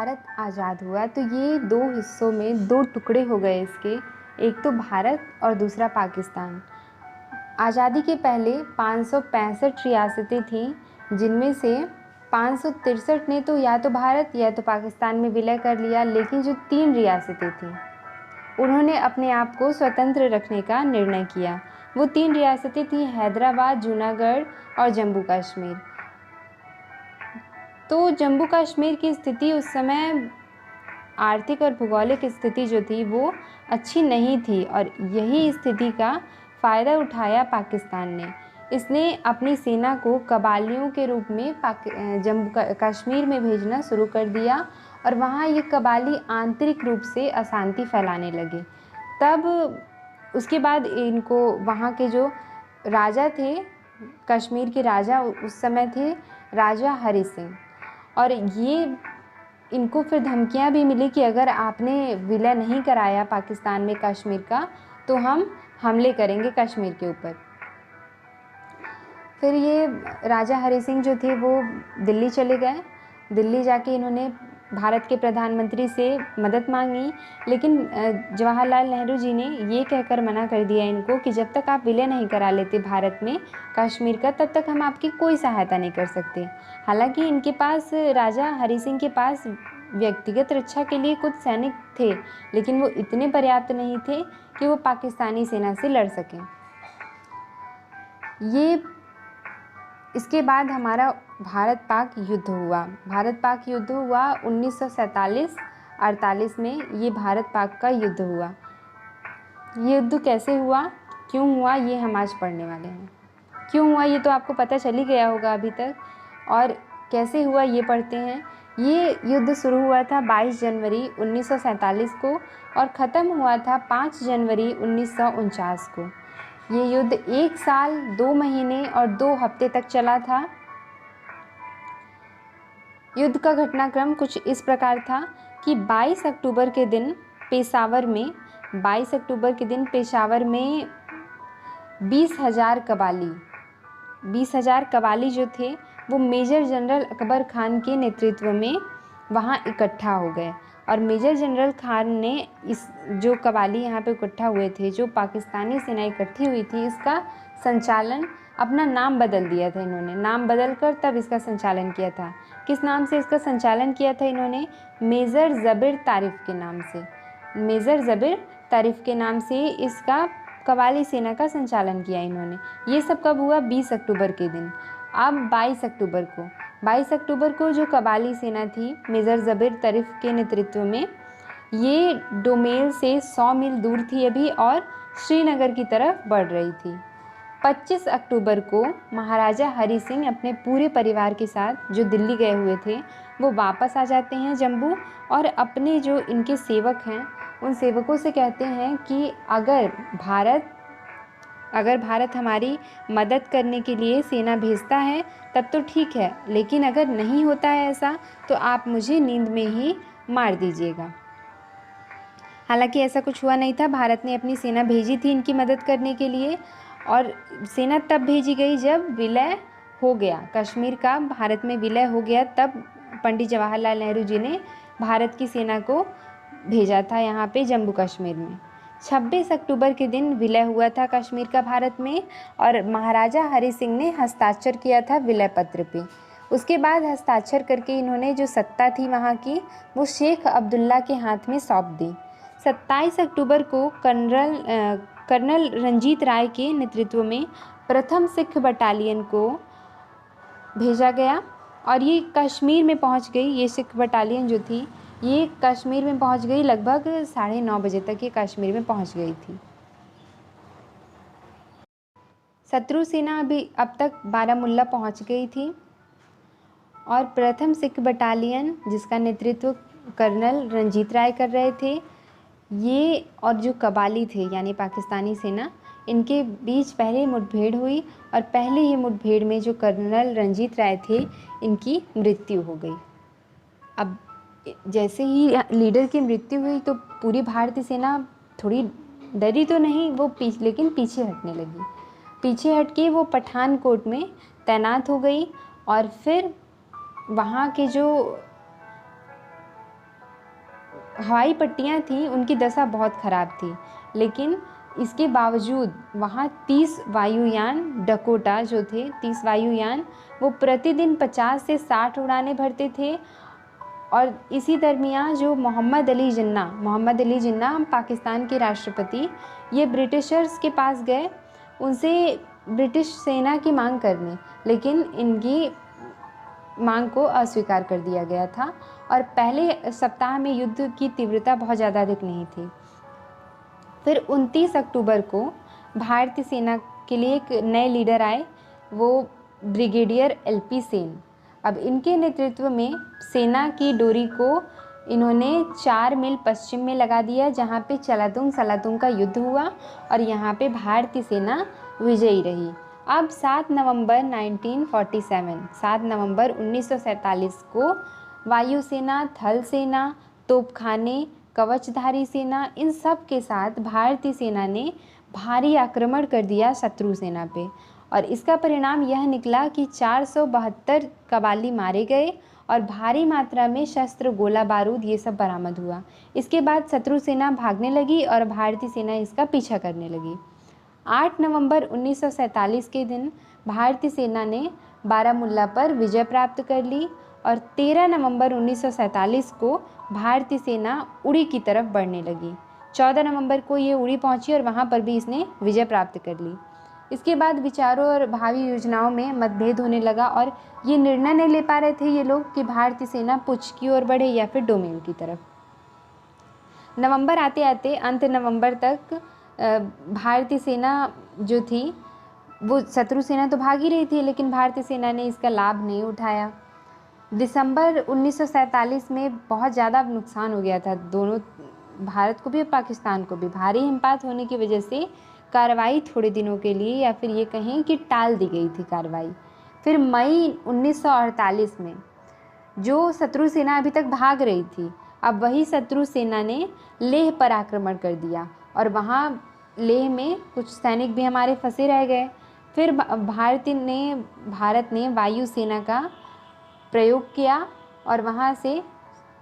भारत आज़ाद हुआ तो ये दो हिस्सों में दो टुकड़े हो गए इसके, एक तो भारत और दूसरा पाकिस्तान। आज़ादी के पहले 565 रियासतें थीं, जिनमें से 563 ने तो या तो भारत या तो पाकिस्तान में विलय कर लिया, लेकिन जो 3 रियासतें थीं उन्होंने अपने आप को स्वतंत्र रखने का निर्णय किया। वो 3 रियासतें थीं हैदराबाद, जूनागढ़ और जम्मू कश्मीर। तो जम्मू कश्मीर की स्थिति उस समय आर्थिक और भौगोलिक स्थिति जो थी वो अच्छी नहीं थी, और यही स्थिति का फ़ायदा उठाया पाकिस्तान ने। इसने अपनी सेना को कबालियों के रूप में जम्मू कश्मीर में भेजना शुरू कर दिया, और वहाँ ये कबाली आंतरिक रूप से अशांति फैलाने लगे। तब उसके बाद इनको वहाँ के जो राजा थे, कश्मीर के राजा उस समय थे राजा हरि सिंह, और ये इनको फिर धमकियाँ भी मिली कि अगर आपने विलय नहीं कराया पाकिस्तान में कश्मीर का तो हम हमले करेंगे कश्मीर के ऊपर। फिर ये राजा हरि सिंह जो थे वो दिल्ली चले गए। दिल्ली जाके इन्होंने भारत के प्रधानमंत्री से मदद मांगी, लेकिन जवाहरलाल नेहरू जी ने ये कहकर मना कर दिया इनको कि जब तक आप विलय नहीं करा लेते भारत में कश्मीर का, तब तक हम आपकी कोई सहायता नहीं कर सकते। हालांकि इनके पास, राजा हरि सिंह के पास व्यक्तिगत रक्षा के लिए कुछ सैनिक थे, लेकिन वो इतने पर्याप्त नहीं थे कि वो पाकिस्तानी सेना से लड़ सकें। इसके बाद हमारा भारत पाक युद्ध हुआ। भारत पाक युद्ध हुआ 1947-48 में। ये भारत पाक का युद्ध हुआ। ये युद्ध कैसे हुआ, क्यों हुआ, ये हम आज पढ़ने वाले हैं। क्यों हुआ ये तो आपको पता चल ही गया होगा अभी तक, और कैसे हुआ ये पढ़ते हैं। ये युद्ध शुरू हुआ था 22 जनवरी 1947 को और ख़त्म हुआ था 5 जनवरी 1949 को। ये युद्ध 1 साल 2 महीने और 2 हफ्ते तक चला था। युद्ध का घटनाक्रम कुछ इस प्रकार था कि 22 अक्टूबर के दिन पेशावर में 20,000 कबाली जो थे वो मेजर जनरल अकबर खान के नेतृत्व में वहाँ इकट्ठा हो गए, और मेजर जनरल खान ने इस जो कबाली यहाँ पे इकट्ठा हुए थे, जो पाकिस्तानी सेना इकट्ठी हुई थी, इसका संचालन, अपना नाम बदल दिया था इन्होंने। नाम बदल कर तब इसका संचालन किया था। किस नाम से इसका संचालन किया था इन्होंने? मेजर ज़बिर तारिफ़ के नाम से। मेजर ज़बिर तारिफ़ के नाम से इसका कबाली सेना का संचालन किया इन्होंने। ये सब कब हुआ? 20 अक्टूबर के दिन। अब 22 अक्टूबर को जो कबाली सेना थी मेजर ज़बिर तारिफ़ के नेतृत्व में, ये डोमेल से 100 मील दूर थी अभी और श्रीनगर की तरफ बढ़ रही थी। 25 अक्टूबर को महाराजा हरि सिंह अपने पूरे परिवार के साथ जो दिल्ली गए हुए थे वो वापस आ जाते हैं जम्मू, और अपने जो इनके सेवक हैं उन सेवकों से कहते हैं कि अगर भारत हमारी मदद करने के लिए सेना भेजता है तब तो ठीक है, लेकिन अगर नहीं होता है ऐसा तो आप मुझे नींद में ही मार दीजिएगा। हालांकि ऐसा कुछ हुआ नहीं था। भारत ने अपनी सेना भेजी थी इनकी मदद करने के लिए, और सेना तब भेजी गई जब विलय हो गया कश्मीर का, भारत में विलय हो गया, तब पंडित जवाहरलाल नेहरू जी ने भारत की सेना को भेजा था यहाँ पे जम्मू कश्मीर में। 26 अक्टूबर के दिन विलय हुआ था कश्मीर का भारत में, और महाराजा हरि सिंह ने हस्ताक्षर किया था विलय पत्र पे। उसके बाद हस्ताक्षर करके इन्होंने जो सत्ता थी वहाँ की वो शेख अब्दुल्ला के हाथ में सौंप दी। 27 अक्टूबर को कर्नल रंजीत राय के नेतृत्व में प्रथम सिख बटालियन को भेजा गया, और ये कश्मीर में पहुंच गई। ये सिख बटालियन जो थी ये कश्मीर में पहुंच गई, लगभग 9:30 बजे तक ये कश्मीर में पहुंच गई थी। शत्रु सेना अभी अब तक बारामुल्ला पहुंच गई थी, और प्रथम सिख बटालियन जिसका नेतृत्व कर्नल रंजीत राय कर रहे थे, ये और जो कबाली थे यानी पाकिस्तानी सेना, इनके बीच पहले मुठभेड़ हुई, और पहले ही मुठभेड़ में जो कर्नल रंजीत राय थे इनकी मृत्यु हो गई। अब जैसे ही लीडर की मृत्यु हुई तो पूरी भारतीय सेना थोड़ी डरी तो नहीं, वो लेकिन पीछे हटने लगी। पीछे हट के वो पठानकोट में तैनात हो गई, और फिर वहाँ के जो हवाई पट्टियाँ थीं उनकी दशा बहुत ख़राब थी, लेकिन इसके बावजूद वहाँ 30 वायुयान डकोटा जो थे 30 वायुयान वो प्रतिदिन 50 से 60 उड़ानें भरते थे। और इसी दरमियान जो मोहम्मद अली जिन्ना पाकिस्तान के राष्ट्रपति, ये ब्रिटिशर्स के पास गए उनसे ब्रिटिश सेना की मांग करने, लेकिन इनकी मांग को अस्वीकार कर दिया गया था और पहले सप्ताह में युद्ध की तीव्रता बहुत ज़्यादा अधिक नहीं थी। फिर 29 अक्टूबर को भारतीय सेना के लिए एक नए लीडर आए, वो ब्रिगेडियर LP सेन। अब इनके नेतृत्व में सेना की डोरी को इन्होंने 4 मील पश्चिम में लगा दिया, जहाँ पे चलातुंग सलातुंग का युद्ध हुआ और यहाँ पे भारतीय सेना विजयी रही। अब 7 नवंबर 1947 को वायुसेना, थल सेना, तोपखाने, कवचधारी सेना, इन सब के साथ भारतीय सेना ने भारी आक्रमण कर दिया शत्रु सेना पे और इसका परिणाम यह निकला कि 472 कबाली मारे गए और भारी मात्रा में शस्त्र, गोला बारूद ये सब बरामद हुआ। इसके बाद शत्रु सेना भागने लगी और भारतीय सेना इसका पीछा करने लगी। 8 नवंबर 1947 के दिन भारतीय सेना ने बारामुल्ला पर विजय प्राप्त कर ली और 13 नवंबर 1947 को भारतीय सेना उड़ी की तरफ बढ़ने लगी। 14 नवंबर को ये उड़ी पहुंची और वहां पर भी इसने विजय प्राप्त कर ली। इसके बाद विचारों और भावी योजनाओं में मतभेद होने लगा और ये निर्णय नहीं ले पा रहे थे ये लोग कि भारतीय सेना पुंछ की ओर बढ़े या फिर डोमेन की तरफ। नवंबर आते आते अंत नवंबर तक भारतीय सेना जो थी वो, शत्रु सेना तो भाग ही रही थी, लेकिन भारतीय सेना ने इसका लाभ नहीं उठाया। दिसंबर 1947 में बहुत ज़्यादा नुकसान हो गया था दोनों, भारत को भी और पाकिस्तान को भी। भारी हिमपात होने की वजह से कार्रवाई थोड़े दिनों के लिए या फिर ये कहें कि टाल दी गई थी कार्रवाई। फिर मई 1948 में जो शत्रु सेना अभी तक भाग रही थी, अब वही शत्रु सेना ने लेह पर आक्रमण कर दिया और वहाँ लेह में कुछ सैनिक भी हमारे फंसे रह गए। फिर भारत ने वायुसेना का प्रयोग किया और वहाँ से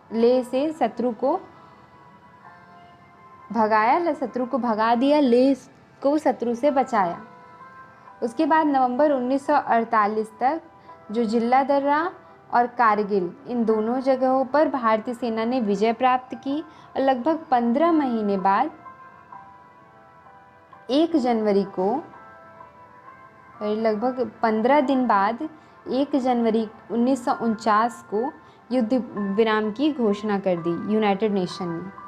लेह से शत्रु को भगा दिया, लेह को शत्रु से बचाया। उसके बाद नवंबर 1948 तक जो जिल्ला दर्रा और कारगिल, इन दोनों जगहों पर भारतीय सेना ने विजय प्राप्त की और लगभग 15 महीने बाद 1 जनवरी को, लगभग 15 दिन बाद 1 जनवरी 1949 को युद्ध विराम की घोषणा कर दी यूनाइटेड नेशन ने।